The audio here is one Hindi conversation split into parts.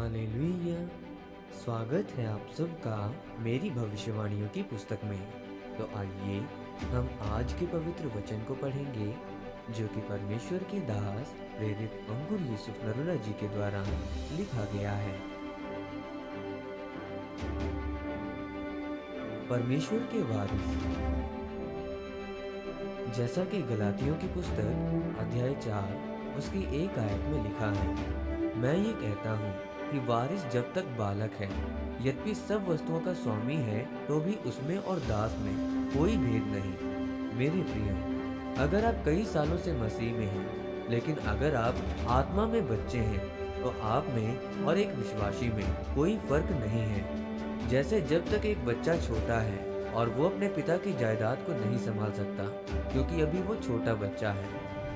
हालेलुया। स्वागत है आप सबका मेरी भविष्यवाणियों की पुस्तक में। तो आइए हम आज के पवित्र वचन को पढ़ेंगे जो कि परमेश्वर के दास प्रेरित अंकुर यूसुफ नरूला जी के द्वारा लिखा गया है। परमेश्वर के वारिस। जैसा कि गलातियों की पुस्तक अध्याय 4 उसकी 1 आयत में लिखा है, मैं ये कहता हूँ कि वारिस जब तक बालक है, यद्यपि सब वस्तुओं का स्वामी है, तो भी उसमें और दास में कोई भेद नहीं। मेरे प्रिय, अगर आप कई सालों से मसीह में हैं, लेकिन अगर आप आत्मा में बच्चे हैं, तो आप में और एक विश्वासी में कोई फर्क नहीं है। जैसे जब तक एक बच्चा छोटा है और वो अपने पिता की जायदाद को नहीं संभाल सकता, क्योंकि अभी वो छोटा बच्चा है,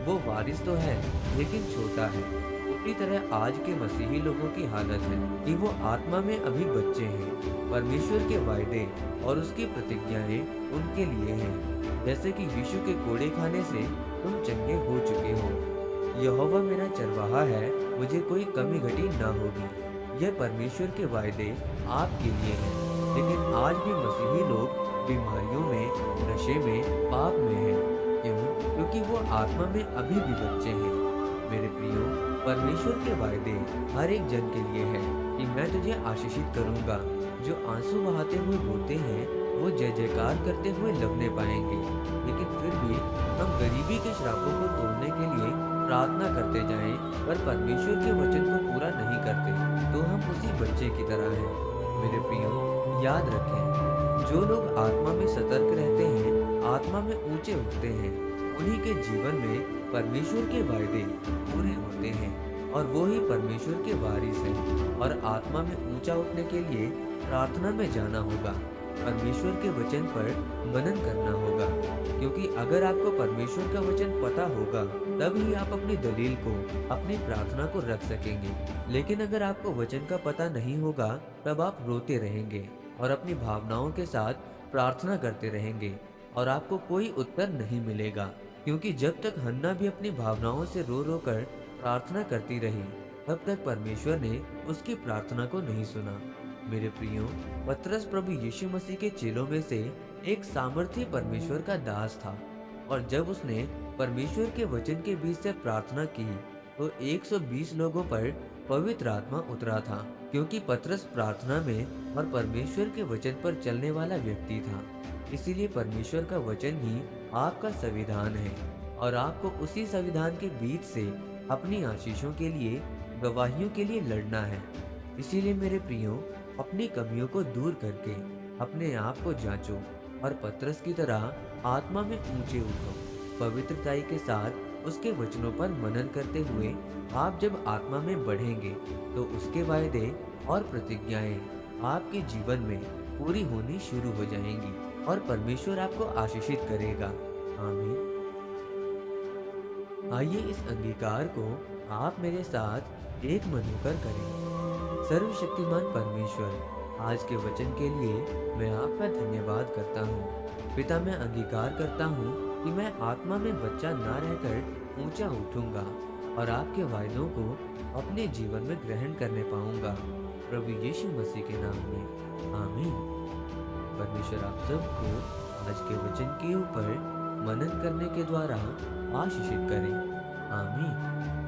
वो वारिस तो है लेकिन छोटा है। उसी तरह आज के मसीही लोगों की हालत है कि वो आत्मा में अभी बच्चे हैं। परमेश्वर के वायदे और उसकी प्रतिज्ञाएं उनके लिए हैं। जैसे कि यीशु के कोड़े खाने से तुम चंगे हो चुके हो। यहोवा मेरा चरवाहा है, मुझे कोई कमी घटी ना होगी। यह परमेश्वर के वायदे आपके लिए हैं। लेकिन आज भी मसीही लोग बीमारियों में, नशे में, पाप में हैं। क्यों? क्योंकि वो आत्मा में अभी भी बच्चे हैं। मेरे प्रियो, परमेश्वर के वायदे हर एक जन के लिए है कि मैं तुझे आशीषित करूंगा। जो आंसू बहाते हुए रोते हैं, वो जय जयकार करते हुए लवने पाएंगे। लेकिन फिर भी हम गरीबी के श्रापों को तोड़ने के लिए प्रार्थना करते जाएं, पर परमेश्वर के वचन को पूरा नहीं करते, तो हम उसी बच्चे की तरह हैं। मेरे प्रियो, याद रखें, जो लोग आत्मा में सतर्क रहते हैं, आत्मा में ऊंचे उठते हैं, उन्हीं के जीवन में परमेश्वर के वायदे पूरे होते हैं और वो ही परमेश्वर के वारिस हैं। और आत्मा में ऊंचा उठने के लिए प्रार्थना में जाना होगा, परमेश्वर के वचन पर मनन करना होगा। क्योंकि अगर आपको परमेश्वर का वचन पता होगा, तब ही आप अपनी दलील को, अपनी प्रार्थना को रख सकेंगे। लेकिन अगर आपको वचन का पता नहीं होगा, तब आप रोते रहेंगे और अपनी भावनाओं के साथ प्रार्थना करते रहेंगे और आपको कोई उत्तर नहीं मिलेगा। क्योंकि जब तक हन्ना भी अपनी भावनाओं से रो रो कर प्रार्थना करती रही, तब तक परमेश्वर ने उसकी प्रार्थना को नहीं सुना। मेरे प्रियो, पतरस प्रभु यीशु मसीह के चेलों में से एक सामर्थी परमेश्वर का दास था, और जब उसने परमेश्वर के वचन के बीच से प्रार्थना की, तो 120 लोगों पर पवित्र आत्मा उतरा था। क्योंकि पतरस प्रार्थना में और परमेश्वर के वचन पर चलने वाला व्यक्ति था। इसीलिए परमेश्वर का वचन ही आपका संविधान है और आपको उसी संविधान के बीच से अपनी आशीषों के लिए, गवाहियों के लिए लड़ना है। इसीलिए मेरे प्रियो, अपनी कमियों को दूर करके अपने आप को जांचो और पतरस की तरह आत्मा में ऊंचे उठो। पवित्रताई के साथ उसके वचनों पर मनन करते हुए आप जब आत्मा में बढ़ेंगे, तो उसके वायदे और प्रतिज्ञाएं आपके जीवन में पूरी होनी शुरू हो जाएंगी और परमेश्वर आपको आशीषित करेगा। आमीन। आइए इस अंगीकार को आप मेरे साथ एक मन होकर करें। सर्वशक्तिमान परमेश्वर, आज के वचन के लिए मैं आपका धन्यवाद करता हूँ। पिता, मैं अंगीकार करता हूँ कि मैं आत्मा में बच्चा ना रहकर ऊंचा उठूंगा और आपके वायदों को अपने जीवन में ग्रहण करने पाऊंगा। प्रभु यीशु मसीह के नाम में आमीन। परमेश्वर आप सबको आज के वचन के ऊपर मनन करने के द्वारा आशीषित करें। आमीन।